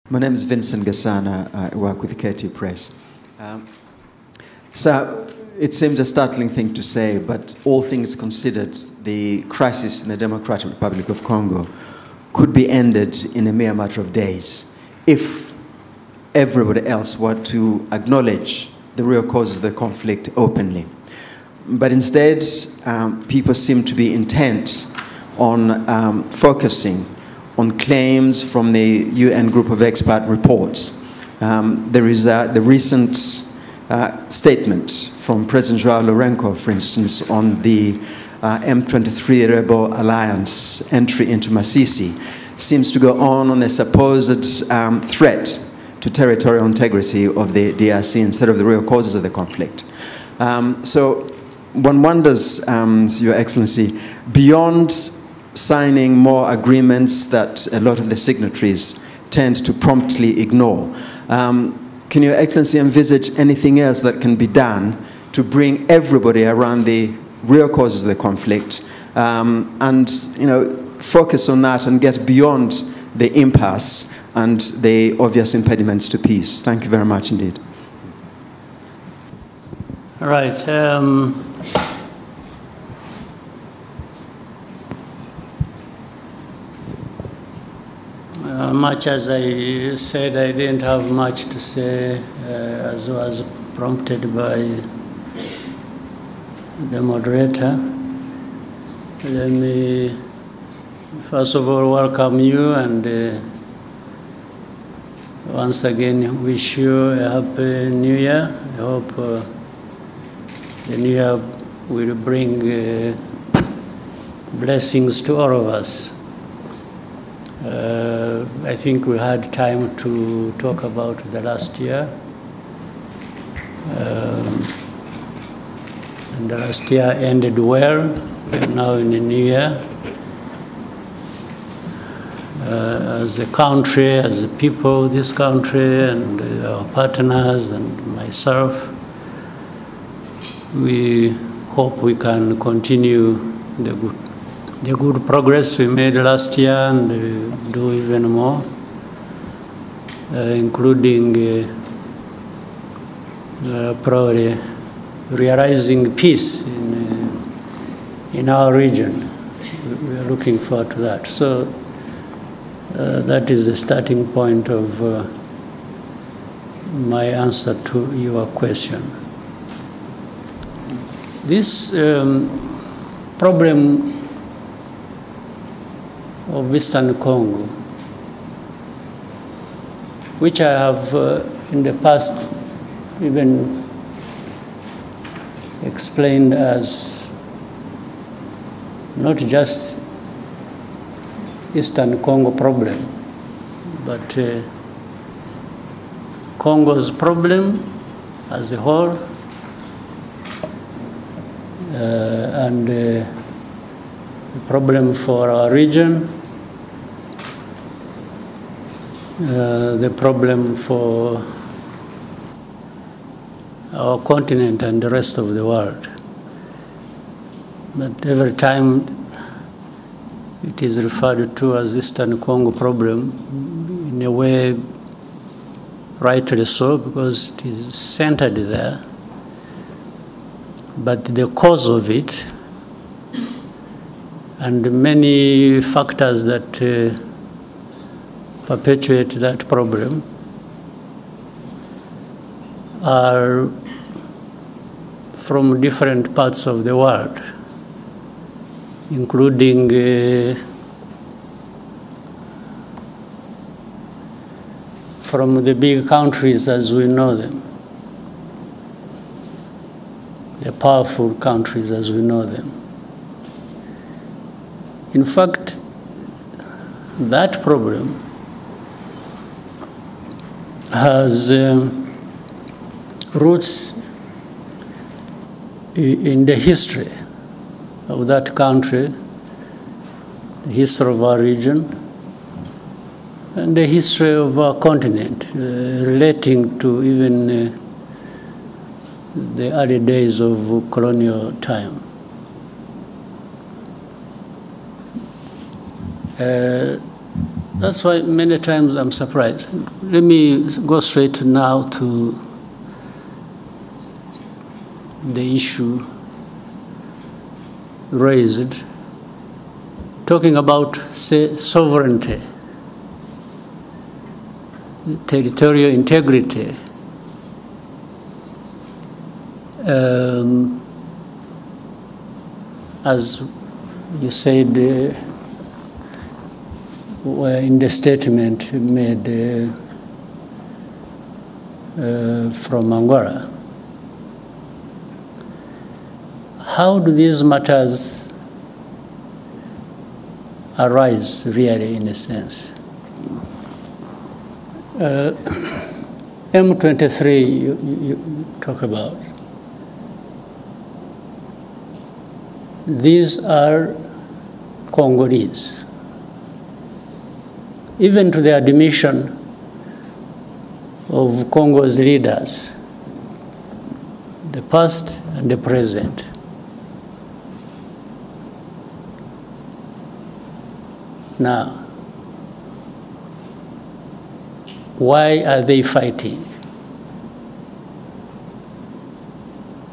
My name is Vincent Gasana. I work with the KT Press. So it seems a startling thing to say, but all things considered, the crisis in the Democratic Republic of Congo could be ended in a mere matter of days if everybody else were to acknowledge the real causes of the conflict openly. But instead, people seem to be intent on focusing on claims from the UN group of expert reports. There is the recent statement from President Joao Lourenço, for instance, on the M23 rebel alliance entry into Masisi, seems to go on a supposed threat to territorial integrity of the DRC instead of the real causes of the conflict. So one wonders, Your Excellency, beyond signing more agreements that a lot of the signatories tend to promptly ignore, can Your Excellency envisage anything else that can be done to bring everybody around the real causes of the conflict and focus on that and get beyond the impasse and the obvious impediments to peace? Thank you very much indeed. All right. Much as I said, I didn't have much to say, as was prompted by the moderator. Let me first of all welcome you and once again wish you a happy New Year. I hope the New Year will bring blessings to all of us. I think we had time to talk about the last year. And the last year ended well. We're now in the new year. As a country, as a people, this country and our partners and myself, we hope we can continue the good progress we made last year and do even more, including probably realizing peace in our region. We are looking forward to that. So that is the starting point of my answer to your question. This problem of Eastern Congo, which I have in the past even explained as not just Eastern Congo problem, but Congo's problem as a whole, and the problem for our region, the problem for our continent and the rest of the world. But every time it is referred to as Eastern Congo problem, in a way rightly so, because it is centered there. But the cause of it and many factors that perpetuate that problem are from different parts of the world, including from the big countries as we know them, the powerful countries as we know them. In fact, that problem has roots in the history of that country, the history of our region, and the history of our continent, relating to even the early days of colonial time. That's why many times I'm surprised. Let me go straight now to the issue raised, talking about, say, sovereignty, territorial integrity. As you said, in the statement made from Angola, how do these matters arise really, in a sense? M23 you talk about. These are Congolese. Even to the admission of Congo's leaders, the past and the present. Now, why are they fighting?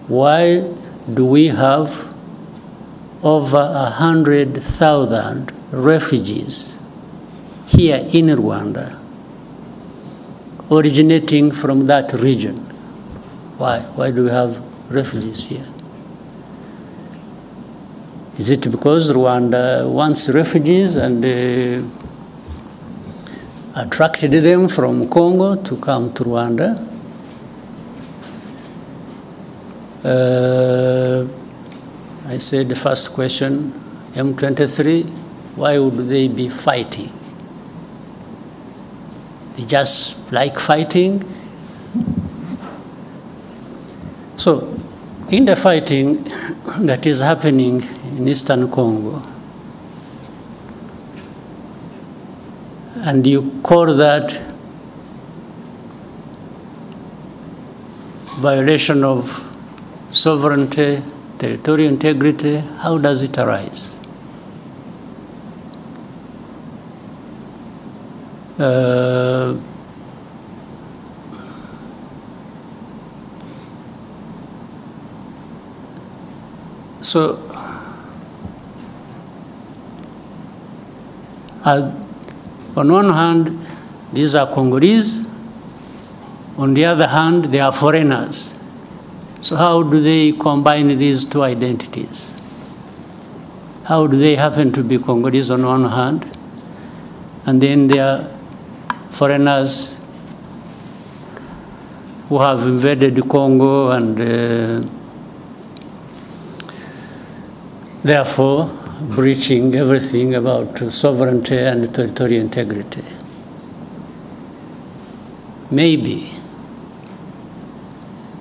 Why do we have over 100,000 refugees here in Rwanda, originating from that region? Why? Why do we have refugees here? Is it because Rwanda wants refugees and attracted them from Congo to come to Rwanda? I said the first question, M23, why would they be fighting? They just like fighting. So, in the fighting that is happening in Eastern Congo, and you call that violation of sovereignty, territorial integrity, how does it arise? So, on one hand, these are Congolese. On the other hand, they are foreigners. So how do they combine these two identities? How do they happen to be Congolese on one hand, and then they are foreigners who have invaded Congo and therefore breaching everything about sovereignty and territorial integrity? Maybe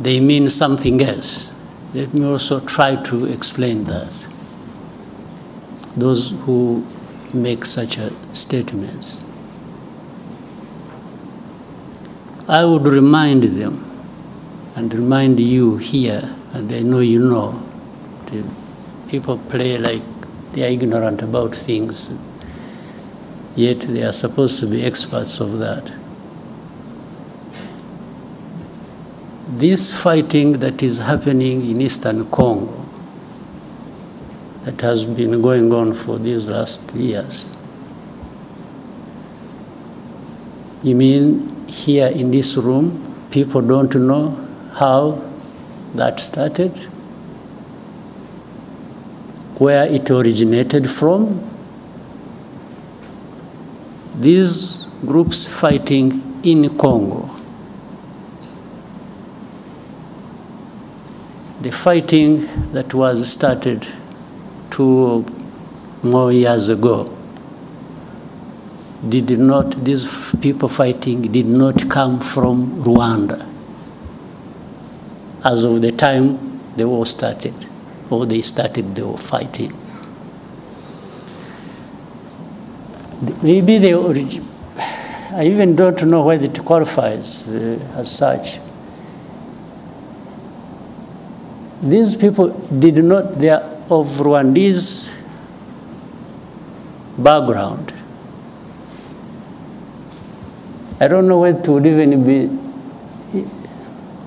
they mean something else. Let me also try to explain that. Those who make such statements, I would remind them and remind you here, and I know you know, people play like they are ignorant about things, yet they are supposed to be experts of that. This fighting that is happening in Eastern Congo, that has been going on for these last years, you mean here in this room, people don't know how that started? Where it originated from? These groups fighting in Congo, the fighting that was started 2 more years ago, these people fighting did not come from Rwanda as of the time the war started, or they started the war fighting. Maybe I even don't know whether it qualifies as such. These people they are of Rwandese background. I don't know whether it would even be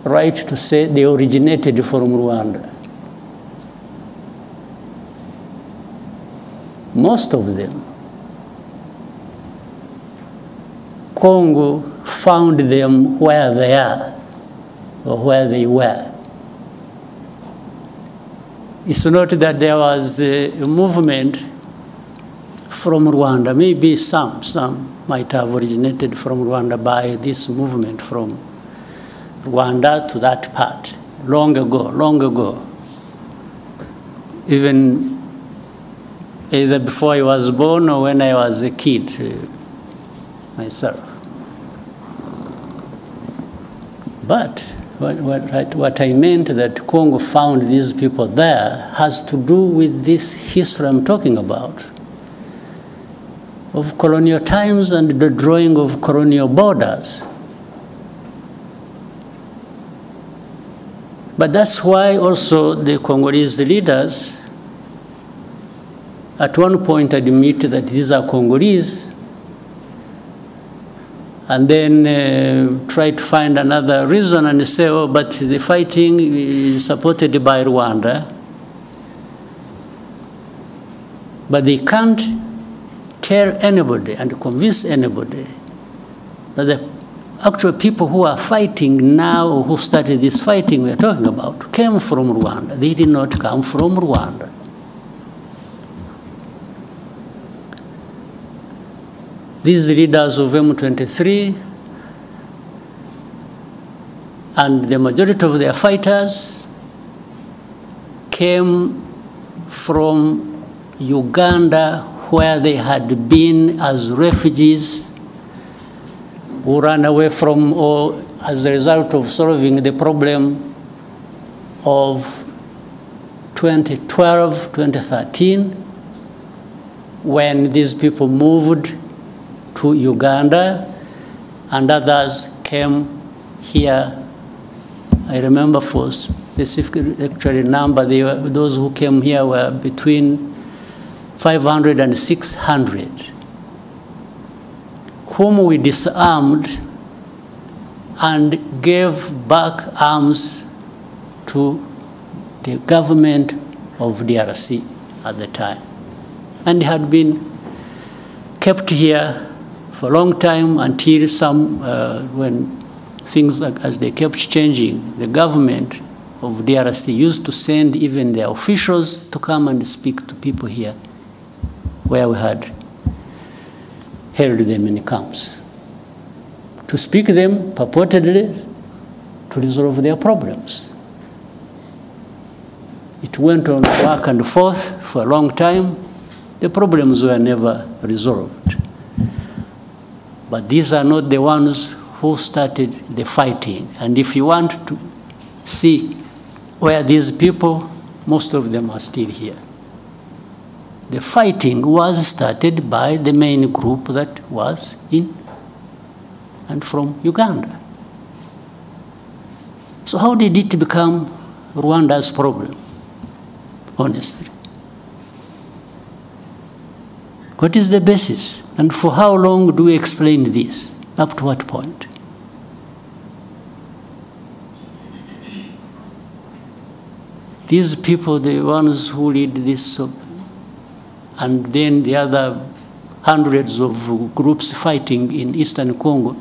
right to say they originated from Rwanda. Most of them, Congo found them where they are or where they were. It's not that there was a movement from Rwanda. Maybe some might have originated from Rwanda by this movement from Rwanda to that part, long ago. Even either before I was born or when I was a kid myself. But what I meant that Congo found these people there has to do with this history I'm talking about, of colonial times and the drawing of colonial borders. But that's why also the Congolese leaders at one point admit that these are Congolese, and then try to find another reason and say, oh, but the fighting is supported by Rwanda. But they can't tell anybody and convince anybody that the actual people who are fighting now, who started this fighting we're talking about, came from Rwanda. They did not come from Rwanda. These leaders of M23 and the majority of their fighters came from Uganda, where they had been as refugees who ran away from, or as a result of solving the problem of 2012, 2013, when these people moved to Uganda, and others came here. I remember for specific actually number, those who came here were between 500 and 600, whom we disarmed and gave back arms to the government of DRC at the time, and had been kept here for a long time until when things as they kept changing, the government of DRC used to send even their officials to come and speak to people here where we had held them in camps, to speak them purportedly to resolve their problems. It went on back and forth for a long time. The problems were never resolved. But these are not the ones who started the fighting. And if you want to see where these people, most of them are still here. The fighting was started by the main group that was in and from Uganda. So how did it become Rwanda's problem, honestly? What is the basis? And for how long do we explain this? Up to what point? These people, the ones who lead this, and then the other hundreds of groups fighting in Eastern Congo,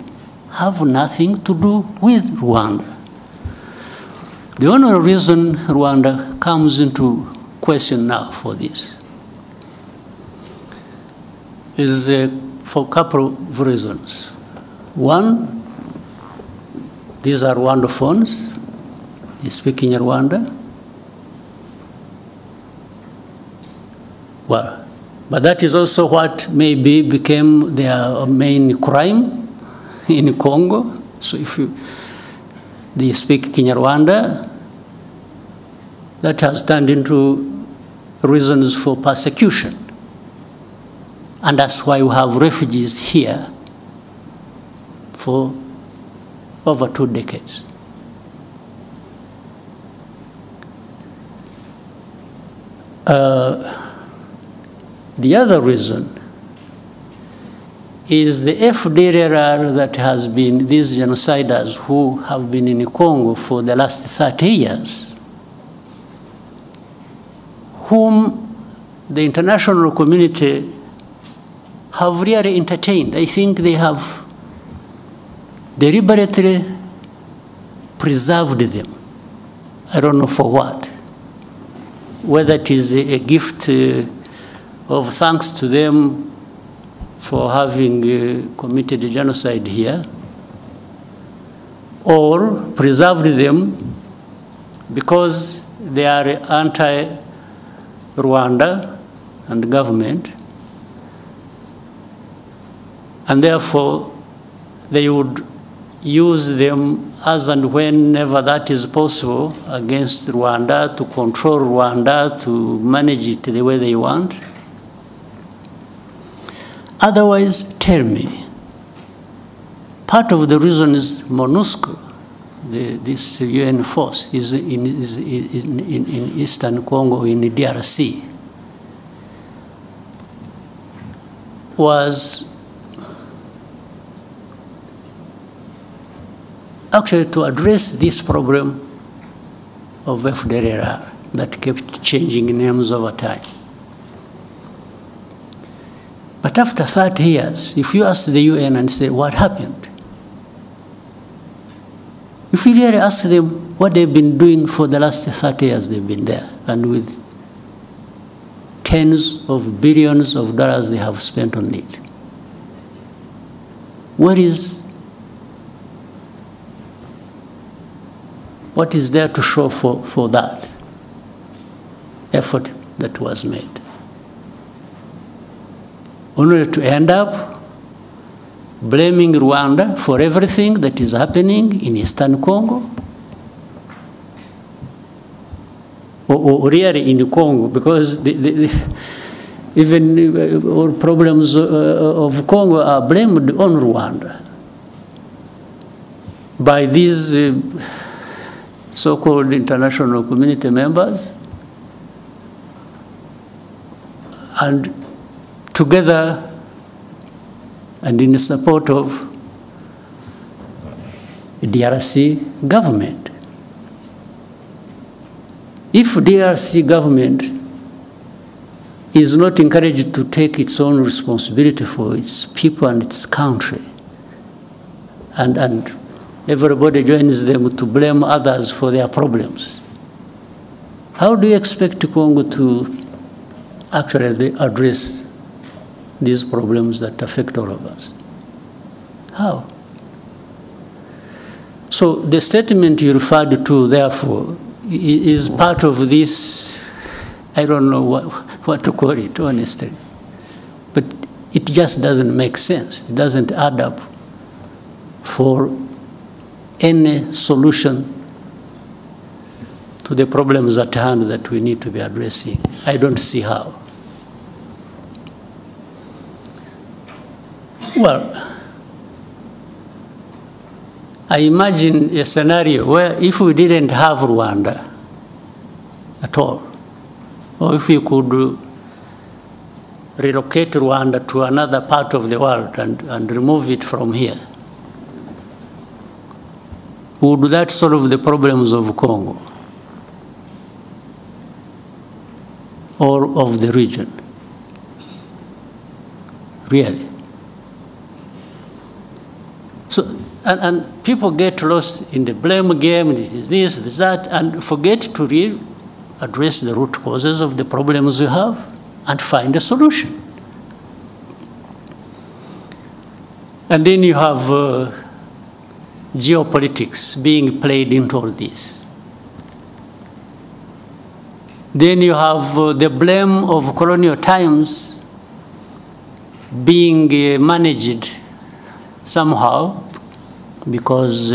have nothing to do with Rwanda. The only reason Rwanda comes into question now for this is for a couple of reasons. One, these are Rwandophones. They speak in Rwanda. Well, but that is also what maybe became their main crime in Congo. So if they speak Kinyarwanda, that has turned into reasons for persecution. And that's why we have refugees here for over 2 decades. The other reason is the FDLR that has been these genociders who have been in Congo for the last 30 years, whom the international community have really entertained. I think they have deliberately preserved them. I don't know for what. Whether it is a gift of thanks to them for having committed genocide here, or preserved them because they are anti-Rwanda and government, and therefore they would use them as and whenever that is possible against Rwanda, to control Rwanda, to manage it the way they want. Otherwise, tell me, part of the reason is MONUSCO, this UN force, is in Eastern Congo, in the DRC, was actually to address this problem of FDLR that kept changing names over time. But after 30 years, if you ask the UN and say, what happened? If you really ask them what they've been doing for the last 30 years they've been there, and with tens of billions of dollars they have spent on it, what is there to show for that effort that was made? Only to end up blaming Rwanda for everything that is happening in Eastern Congo, or really in Congo, because even all problems of Congo are blamed on Rwanda by these so-called international community members, and together and in support of the DRC government. If DRC government is not encouraged to take its own responsibility for its people and its country, and everybody joins them to blame others for their problems, how do you expect Congo to actually address these problems that affect all of us? How? So the statement you referred to, therefore, is part of this, I don't know what to call it, honestly. But it just doesn't make sense. It doesn't add up for any solution to the problems at hand that we need to be addressing. I don't see how. Well, I imagine a scenario where if we didn't have Rwanda at all, or if we could relocate Rwanda to another part of the world and remove it from here, would that solve the problems of Congo or of the region? Really? So, and people get lost in the blame game, this, this, that, and forget to really address the root causes of the problems we have and find a solution. And then you have geopolitics being played into all this. Then you have the blame of colonial times being managed somehow, because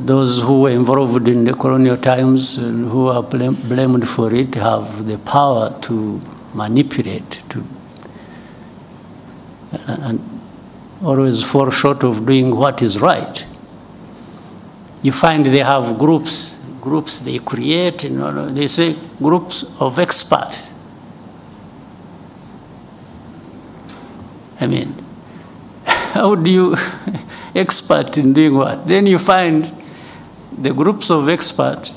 those who were involved in the colonial times and who are blamed for it have the power to manipulate, and always fall short of doing what is right. You find they have groups they create, they say groups of experts I mean, how do you expert in doing what? Then you find the groups of experts.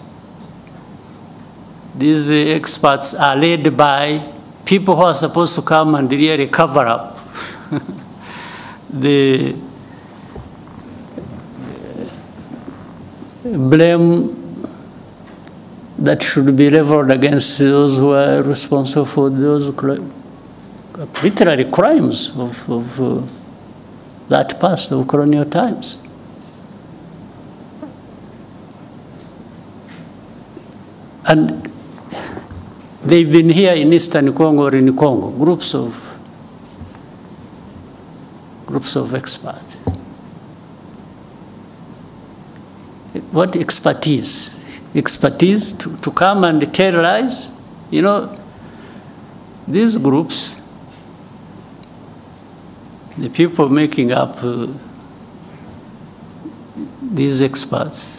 These experts are led by people who are supposed to come and really cover up the blame that should be leveled against those who are responsible for those literary crimes of that past of colonial times. And they've been here in Eastern Congo or in Congo, groups of experts. What expertise? Expertise to come and tell lies? You know, these groups, the people making up these experts,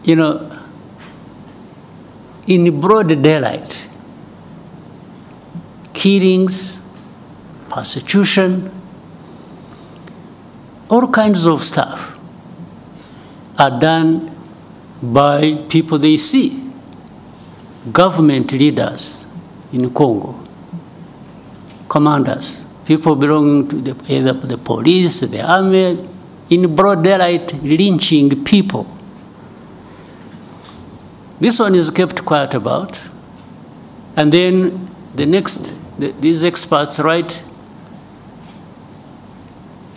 you know, in broad daylight, killings, persecution, all kinds of stuff are done by people they see, government leaders in Congo, commanders, people belonging to either the police, the army, in broad daylight lynching people. This one is kept quiet about. And then the next, these experts write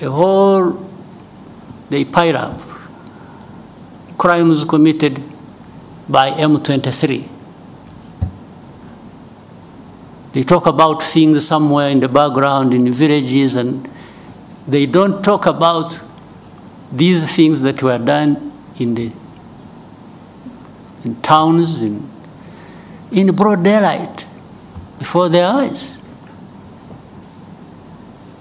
a whole, they pile up crimes committed by M23. They talk about things somewhere in the background, in the villages, and they don't talk about these things that were done in towns, in broad daylight, before their eyes.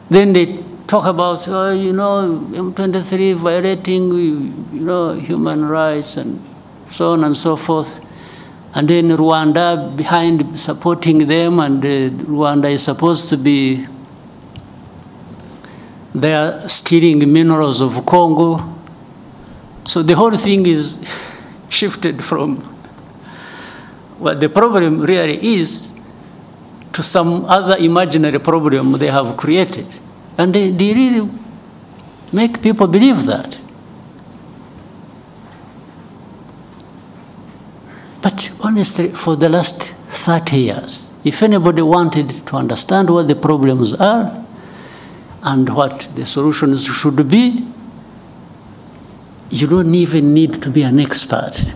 Then they talk about, you know, M23 violating, you know, human rights and so on and so forth. And then Rwanda behind supporting them, and Rwanda is supposed to be there stealing minerals of Congo. So the whole thing is shifted from what the problem really is to some other imaginary problem they have created. And they really make people believe that. But honestly, for the last 30 years, if anybody wanted to understand what the problems are and what the solutions should be, you don't even need to be an expert.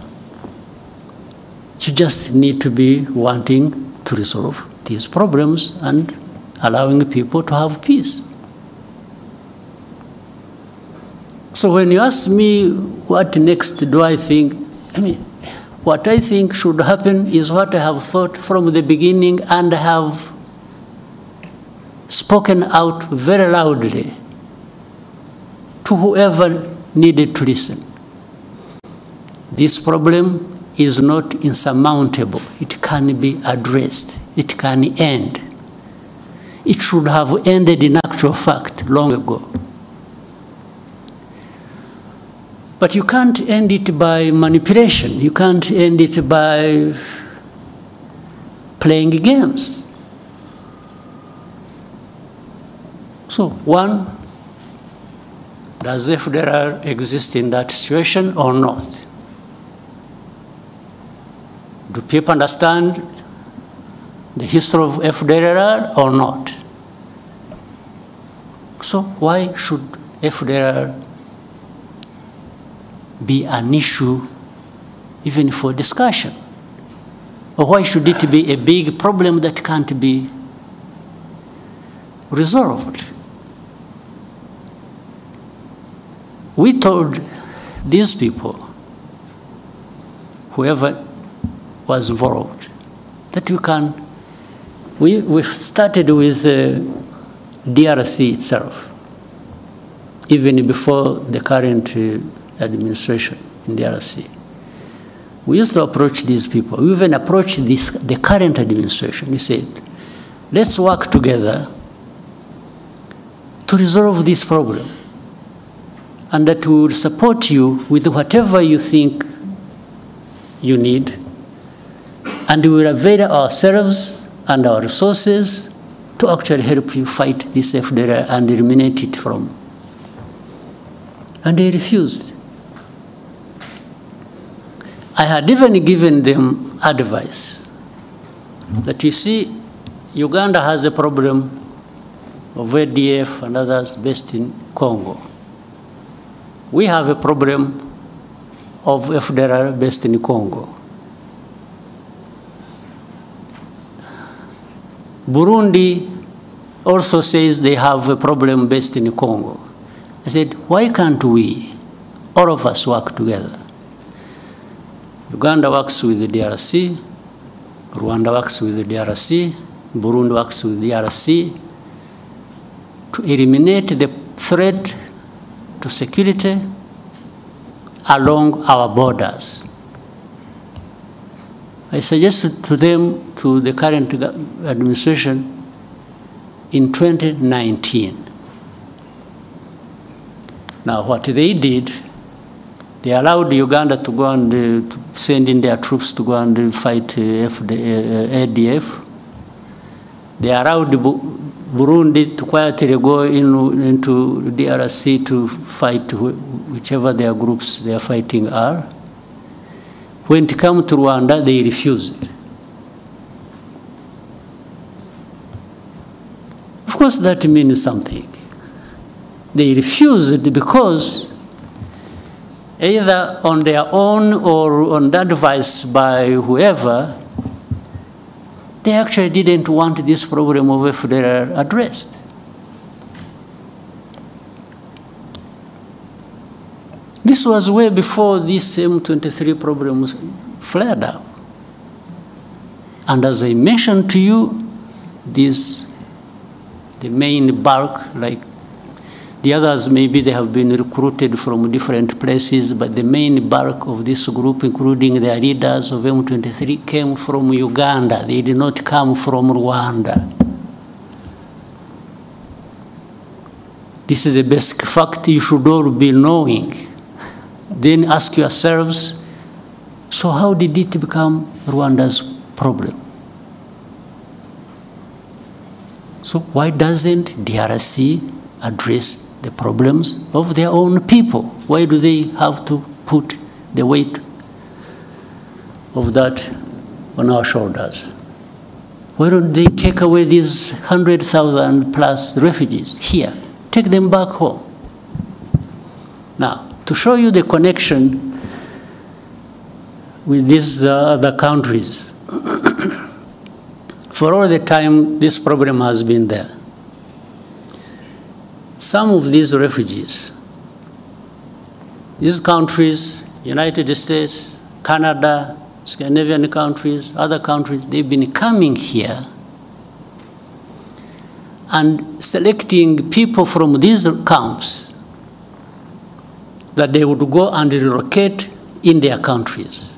You just need to be wanting to resolve these problems and allowing people to have peace. So when you ask me what next do I think, I mean, what I think should happen is what I have thought from the beginning and have spoken out very loudly to whoever needed to listen. This problem is not insurmountable. It can be addressed. It can end. It should have ended in actual fact long ago. But you can't end it by manipulation. You can't end it by playing games. So, one, does FDLR exist in that situation or not? Do people understand the history of FDLR or not? So why should FDLR be an issue even for discussion? Or why should it be a big problem that can't be resolved? We told these people, whoever was involved, that we started with DRC itself, even before the current administration in DRC. We used to approach these people. We even approached the current administration. We said, let's work together to resolve this problem, and that we will support you with whatever you think you need, and we will avail ourselves and our resources to actually help you fight this FDLR and eliminate it from. And they refused. I had even given them advice that, you see, Uganda has a problem of ADF and others based in Congo. We have a problem of FDLR based in Congo. Burundi also says they have a problem based in Congo. I said, why can't we, all of us, work together? Uganda works with the DRC, Rwanda works with the DRC, Burundi works with the DRC to eliminate the threat to security along our borders. I suggested to them, to the current administration, in 2019. Now, what they did, they allowed Uganda to go and to send in their troops to go and fight ADF. They allowed Burundi to quietly go into DRC to fight whichever their groups they are fighting are. When it came to Rwanda, they refused. Of course, that means something. They refused because either on their own or on advice by whoever, they actually didn't want this problem of FDLR addressed. This was way before this M23 problem flared up. And as I mentioned to you, the main bulk, like the others, maybe they have been recruited from different places, but the main bulk of this group, including their leaders of M23, came from Uganda. They did not come from Rwanda. This is a basic fact you should all be knowing. Then ask yourselves, so how did it become Rwanda's problem? So why doesn't DRC address the problems of their own people? Why do they have to put the weight of that on our shoulders? Why don't they take away these 100,000 plus refugees here? Take them back home. Now, to show you the connection with these other countries, for all the time this problem has been there, some of these refugees, these countries, United States, Canada, Scandinavian countries, other countries, they've been coming here and selecting people from these camps that they would go and relocate in their countries.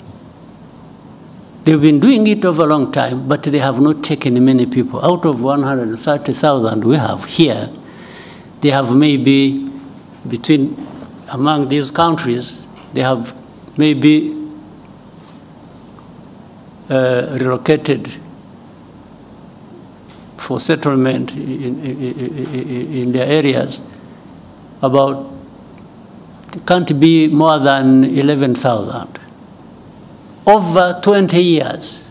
They've been doing it over a long time, but they have not taken many people. Out of 130,000 we have here, they have maybe among these countries, they have maybe relocated for settlement in their areas about, it can't be more than 11,000 over 20 years.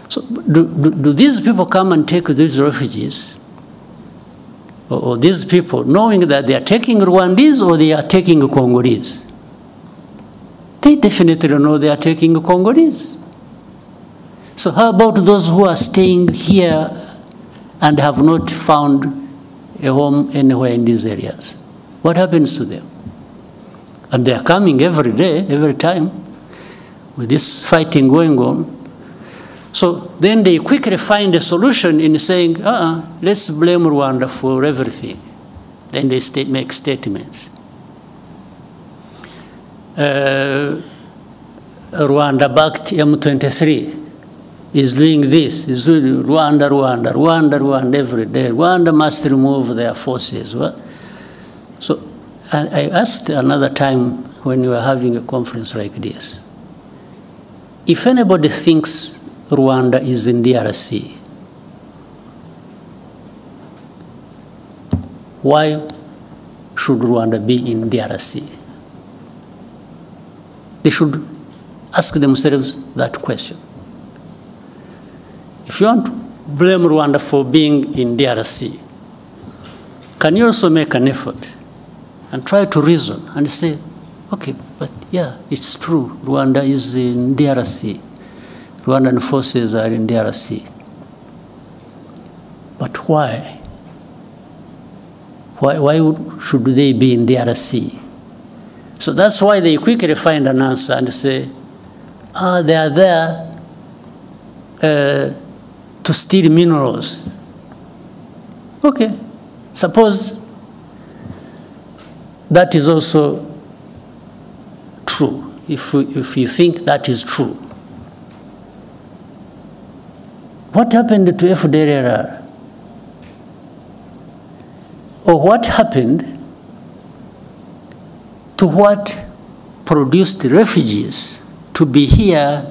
So do these people come and take these refugees, or these people, knowing that they are taking Rwandese or they are taking Congolese? They definitely know they are taking Congolese. So how about those who are staying here and have not found a home anywhere in these areas? What happens to them? And they are coming every day, every time, with this fighting going on. So then they quickly find a solution in saying, let's blame Rwanda for everything. Then they make statements. Rwanda backed M23. is doing this, is doing Rwanda, Rwanda, Rwanda, Rwanda every day. Rwanda must remove their forces. So I asked another time when we were having a conference like this, if anybody thinks Rwanda is in DRC, why should Rwanda be in DRC? They should ask themselves that question. If you want to blame Rwanda for being in DRC, can you also make an effort and try to reason and say, okay, but yeah, it's true, Rwanda is in DRC. Rwandan forces are in DRC. But why? Why should they be in DRC? So that's why they quickly find an answer and say, they are there to steal minerals. Okay, suppose that is also true, if you think that is true. What happened to FDLR? Or what happened to what produced refugees to be here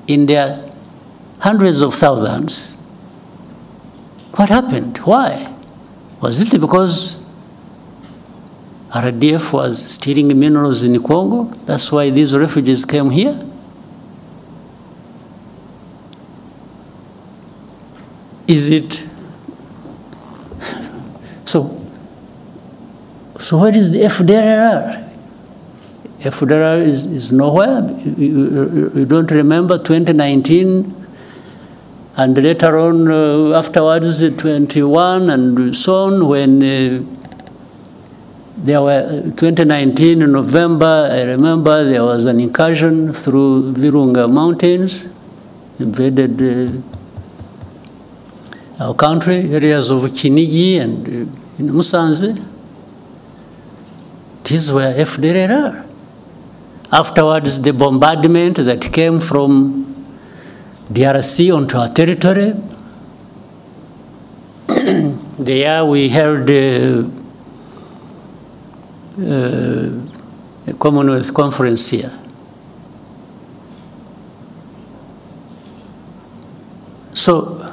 in their hundreds of thousands? What happened? Why? Was it because RDF was stealing minerals in Congo? That's why these refugees came here? Is it? So where is the FDLR? FDLR is nowhere. You don't remember 2019 and later on afterwards 21 and so on, when there were 2019 in November, I remember there was an incursion through Virunga Mountains, invaded our country, areas of Kinigi and in Musanze. These were FDLR. Afterwards, the bombardment that came from DRC onto our territory. There we held a Commonwealth conference here. So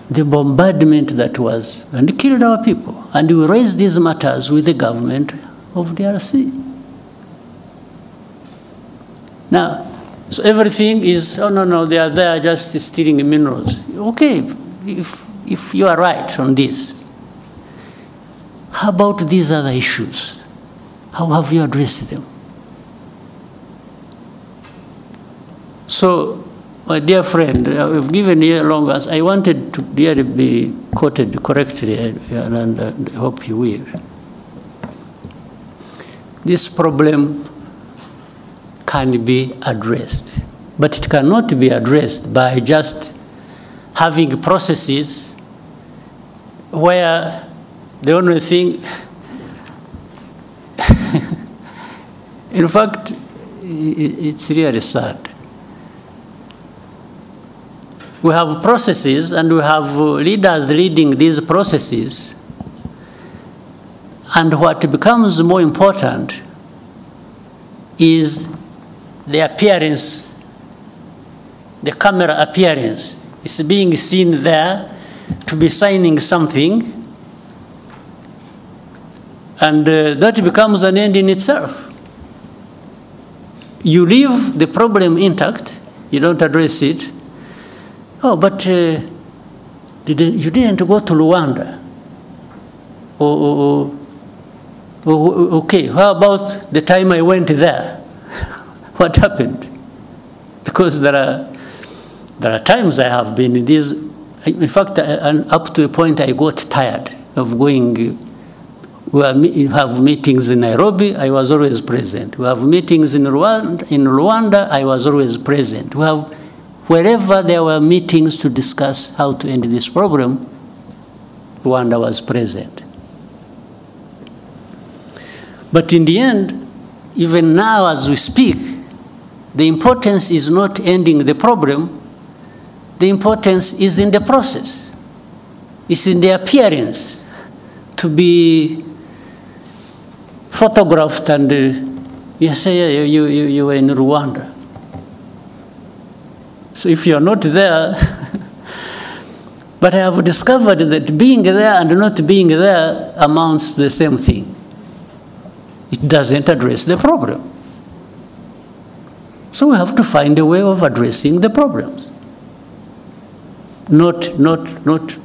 the bombardment that was, and killed our people. And we raised these matters with the government of DRC. Now, so everything is, oh no, they are there just stealing minerals. Okay, if you are right on this, how about these other issues? How have you addressed them? So, my dear friend, I've given you a long answer. I wanted to really be quoted correctly, and I hope you will. This problem can be addressed, but it cannot be addressed by just having processes where the only thing, in fact, it's really sad. We have processes and we have leaders leading these processes, and what becomes more important is the appearance, the camera appearance. It's being seen there to be signing something, and that becomes an end in itself. You leave the problem intact, you don't address it. Oh, but you didn't go to Rwanda. Okay, how about the time I went there? What happened? Because there are times I have been in these. In fact, up to a point I got tired of going. We have meetings in Nairobi, I was always present. We have meetings in Rwanda, I was always present. We have, wherever there were meetings to discuss how to end this problem, Rwanda was present. But in the end, even now as we speak, The importance is not ending the problem. The importance is in the process. It's in the appearance to be photographed and you say you were in Rwanda. So if you're not there, but I have discovered that being there and not being there amounts to the same thing. It doesn't address the problem. So we have to find a way of addressing the problems. Not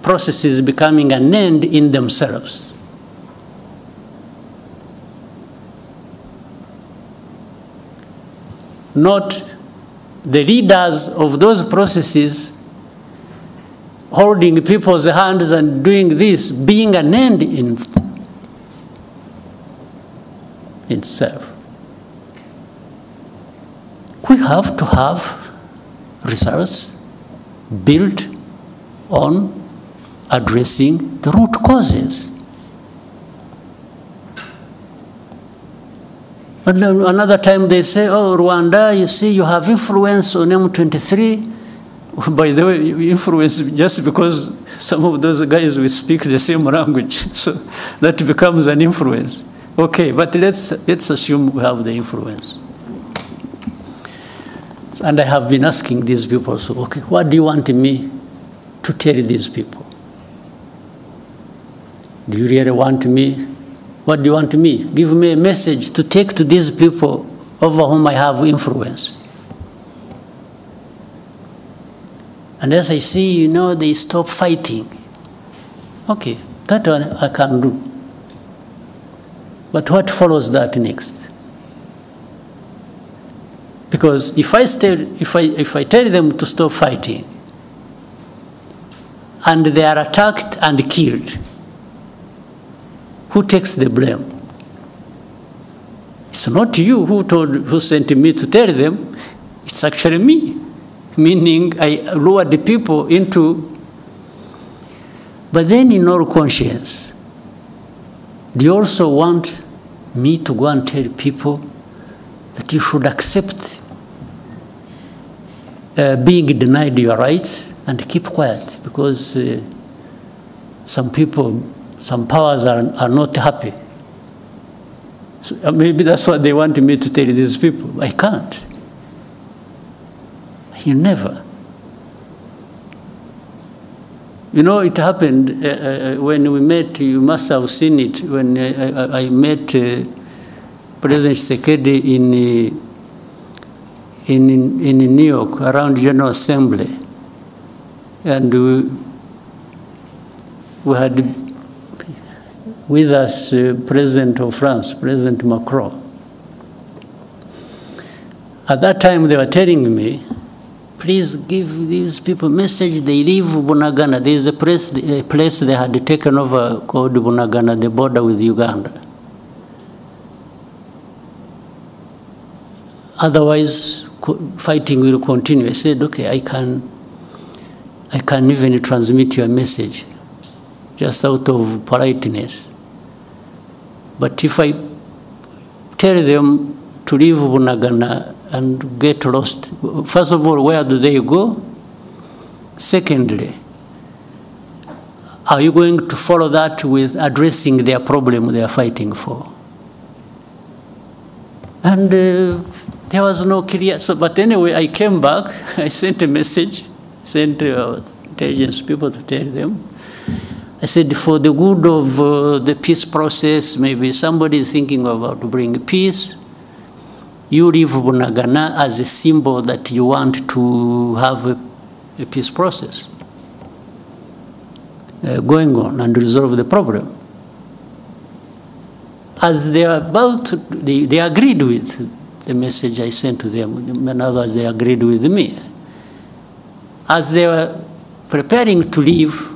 processes becoming an end in themselves. Not the leaders of those processes holding people's hands and doing this being an end in itself. We have to have results built on addressing the root causes. And then another time they say, oh, Rwanda, you see, you have influence on M23. By the way, influence just because some of those guys will speak the same language. So that becomes an influence. Okay, but let's assume we have the influence. And I have been asking these people, so, okay, what do you want me to tell these people? Do you really want me? What do you want me? Give me a message to take to these people over whom I have influence. And as I see, you know, they stop fighting. Okay, that one I can do. But what follows that next? Because if I tell them to stop fighting, and they are attacked and killed, who takes the blame? It's not you who sent me to tell them, it's actually me. Meaning I lured the people into, but then in all conscience, they also want me to go and tell people that you should accept being denied your rights and keep quiet because some people, some powers are not happy. So maybe that's what they want me to tell these people. I can't. You never. You know, it happened when we met, you must have seen it, when I met President Tshisekedi in New York around General Assembly. And we had with us President of France, President Macron. At that time, they were telling me, please give these people a message, they leave Bunagana. There is a place they had taken over called Bunagana, the border with Uganda. Otherwise, fighting will continue. I said, okay, I can even transmit your message, just out of politeness. But if I tell them to leave Bunagana and get lost, first of all, where do they go? Secondly, are you going to follow that with addressing their problem they are fighting for? And there was no clear, but anyway, I came back, I sent a message, sent intelligence people to tell them. I said, for the good of the peace process, maybe somebody is thinking about to bring peace, you leave Bunagana as a symbol that you want to have a peace process going on and resolve the problem. As they are about, they agreed with the message I sent to them. In other words, they agreed with me. As they were preparing to leave,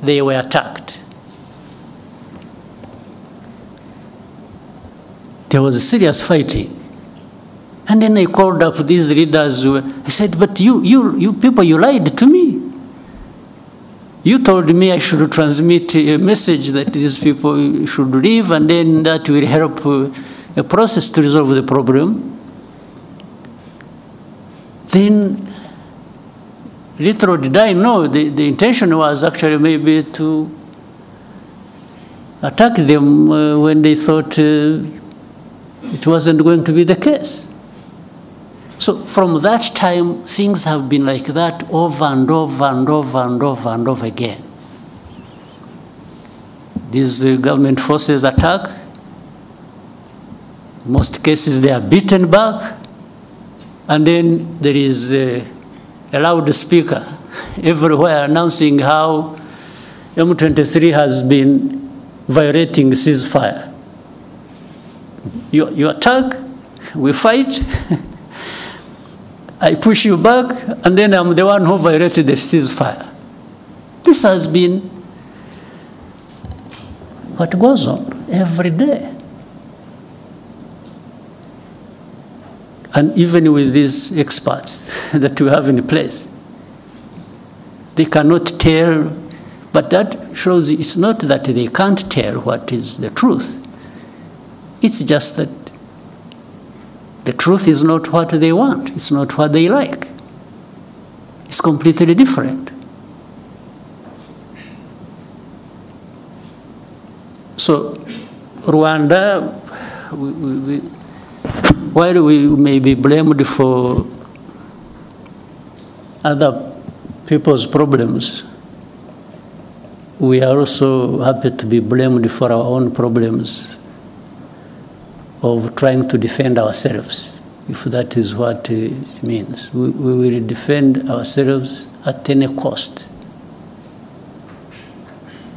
they were attacked. There was serious fighting. And then I called up these leaders. I said, but you people, you lied to me. You told me I should transmit a message that these people should leave, and then that will help a process to resolve the problem. then little did I know, the intention was actually maybe to attack them when they thought it wasn't going to be the case. So from that time, things have been like that over and over and over and over and over again. These government forces attack. In most cases, they are beaten back. And then there is a loudspeaker everywhere announcing how M23 has been violating ceasefire. You attack, we fight, I push you back, and then I'm the one who violated the ceasefire. This has been what goes on every day. And even with these experts that we have in place, they cannot tell, but that shows it's not that they can't tell what is the truth. It's just that the truth is not what they want. It's not what they like. It's completely different. So Rwanda, while we may be blamed for other people's problems, we are also happy to be blamed for our own problems of trying to defend ourselves, if that is what it means. We will defend ourselves at any cost.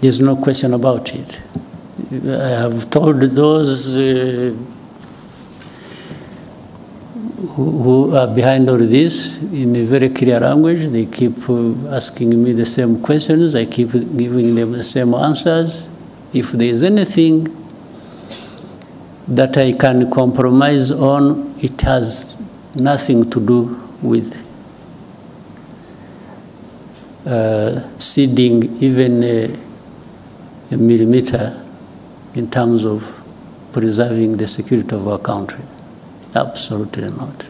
There's no question about it. I have told those who are behind all this in a very clear language. They keep asking me the same questions. I keep giving them the same answers. If there is anything that I can compromise on, it has nothing to do with ceding even a millimeter in terms of preserving the security of our country. Absolutely not.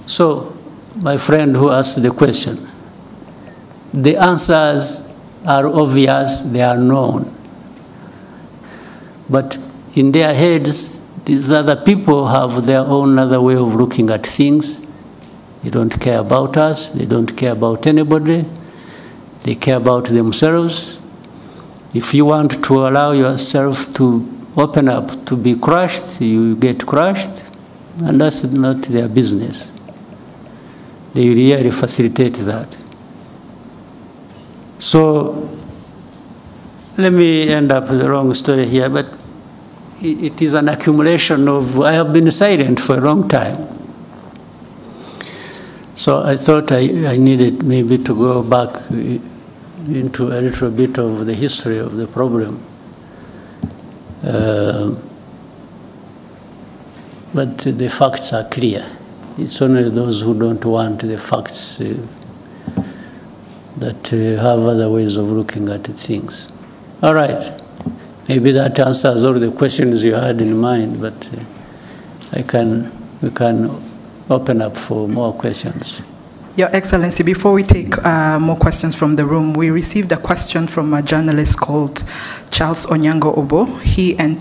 So, my friend who asked the question, the answers are obvious, they are known. But in their heads, these other people have their own other way of looking at things. They don't care about us, they don't care about anybody, they care about themselves. If you want to allow yourself to open up, to be crushed, you get crushed, and that's not their business. They really facilitate that. So, let me end up with a long story here, but it is an accumulation of, I have been silent for a long time. So I thought I needed maybe to go back into a little bit of the history of the problem. But the facts are clear. It's only those who don't want the facts that have other ways of looking at things. All right. Maybe that answers all the questions you had in mind, but we can open up for more questions. Your Excellency, before we take more questions from the room, we received a question from a journalist called Charles Onyango Obo. He and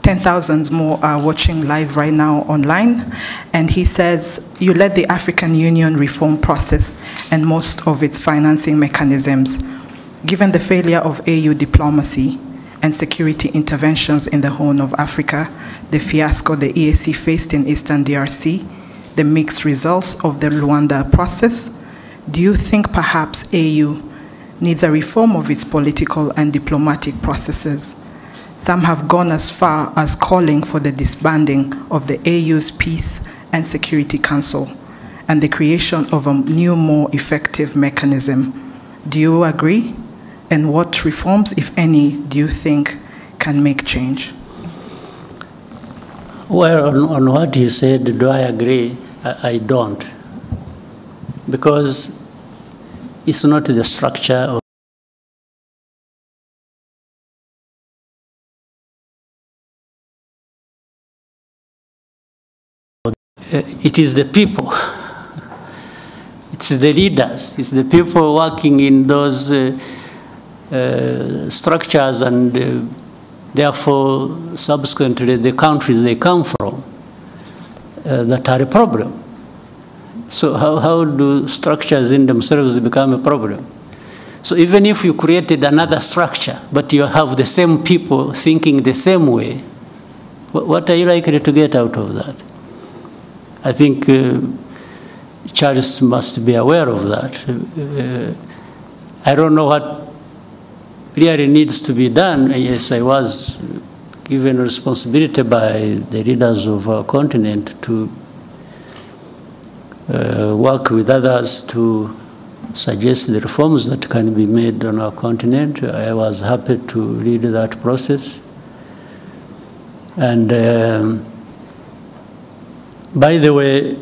10,000 more are watching live right now online. And he says, you led the African Union reform process and most of its financing mechanisms. Given the failure of AU diplomacy and security interventions in the Horn of Africa, the fiasco the EAC faced in Eastern DRC, the mixed results of the Rwanda process, do you think perhaps AU needs a reform of its political and diplomatic processes? Some have gone as far as calling for the disbanding of the AU's Peace and Security Council and the creation of a new, more effective mechanism. Do you agree? And what reforms, if any, do you think can make change? Well, on what he said, do I agree? I don't. Because it's not the structure of it is the people. It's the leaders. It's the people working in those structures and therefore subsequently the countries they come from that are a problem. So how do structures in themselves become a problem? So even if you created another structure, but you have the same people thinking the same way, what are you likely to get out of that? I think Charles must be aware of that. I don't know what really needs to be done. Yes, I was given responsibility by the leaders of our continent to work with others to suggest the reforms that can be made on our continent. I was happy to lead that process. And by the way,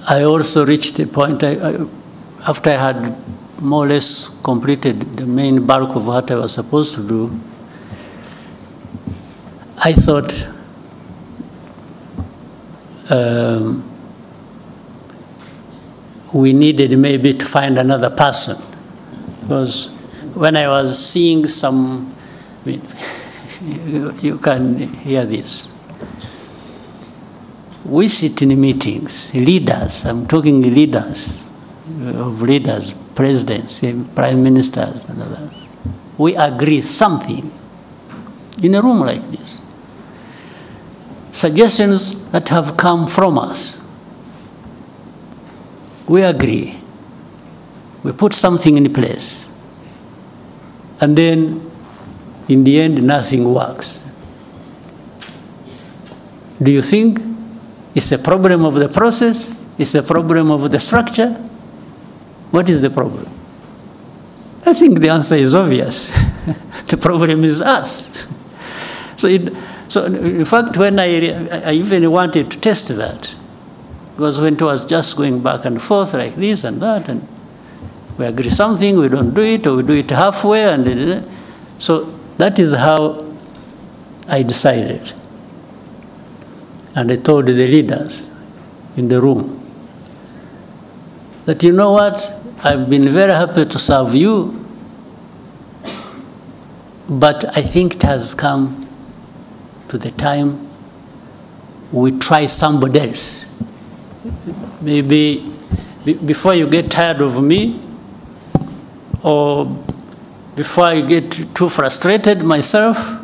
I also reached a point, after I had more or less completed the main bulk of what I was supposed to do, I thought we needed maybe to find another person. Because when I was seeing some, I mean, you can hear this. We sit in meetings, leaders, I'm talking leaders, of leaders, presidents, prime ministers, and others. We agree something in a room like this. Suggestions that have come from us. We agree. We put something in place. And then, in the end, nothing works. Do you think it's a problem of the process? It's a problem of the structure? What is the problem? I think the answer is obvious. The problem is us. So in fact, when I even wanted to test that, because when it was just going back and forth like this and that, and we agree something, we don't do it, or we do it halfway, and so that is how I decided. And I told the leaders in the room that, you know what, I've been very happy to serve you, but I think it has come to the time we try somebody else. Maybe before you get tired of me, or before I get too frustrated myself,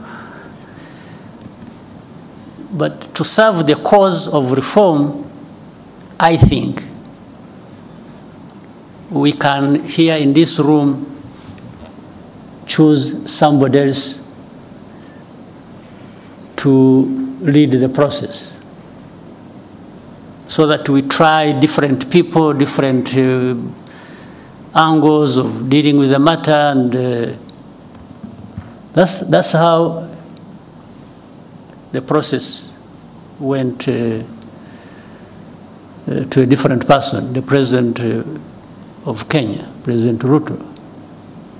but to serve the cause of reform, I think we can, here in this room, choose somebody else to lead the process. So that we try different people, different angles of dealing with the matter, and that's how the process went to a different person, the President of Kenya, President Ruto.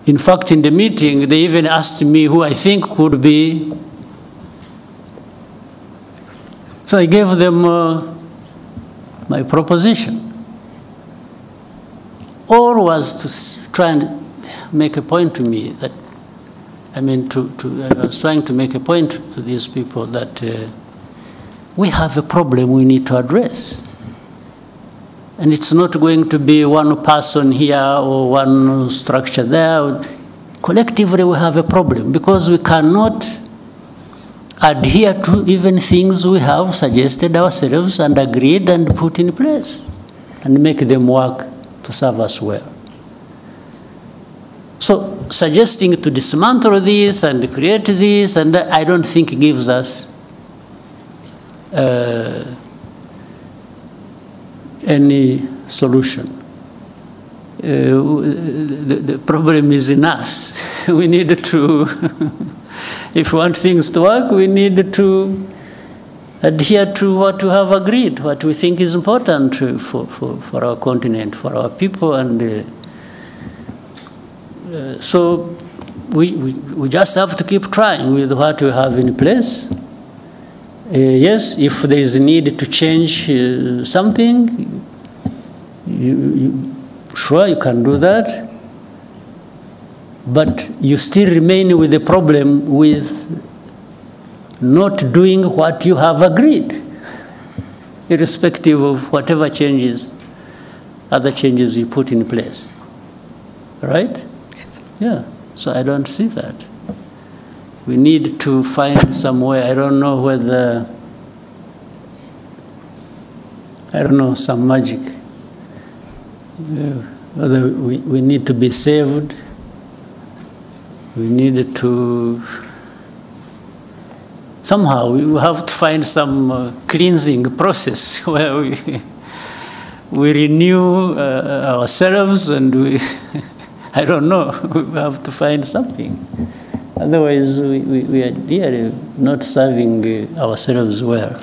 In fact, in the meeting, they even asked me who I think could be. So I gave them my proposition. All was to try and make a point to me that, I mean, I was trying to make a point to these people that we have a problem we need to address. And it's not going to be one person here or one structure there. Collectively, we have a problem because we cannot adhere to even things we have suggested ourselves and agreed and put in place and make them work to serve us well. So suggesting to dismantle this and create this, and I don't think gives us any solution. The problem is in us. We need to, if we want things to work, we need to adhere to what we have agreed, what we think is important for our continent, for our people, and so we just have to keep trying with what we have in place. Yes, if there is a need to change something, sure, you can do that. But you still remain with the problem with not doing what you have agreed, irrespective of whatever changes, other changes you put in place. Right? Yes. Yeah, so I don't see that. We need to find some way. I don't know whether, some magic. Whether we need to be saved, we need to, somehow we have to find some cleansing process where we renew ourselves and we, I don't know, we have to find something. Otherwise, we are really not serving ourselves well.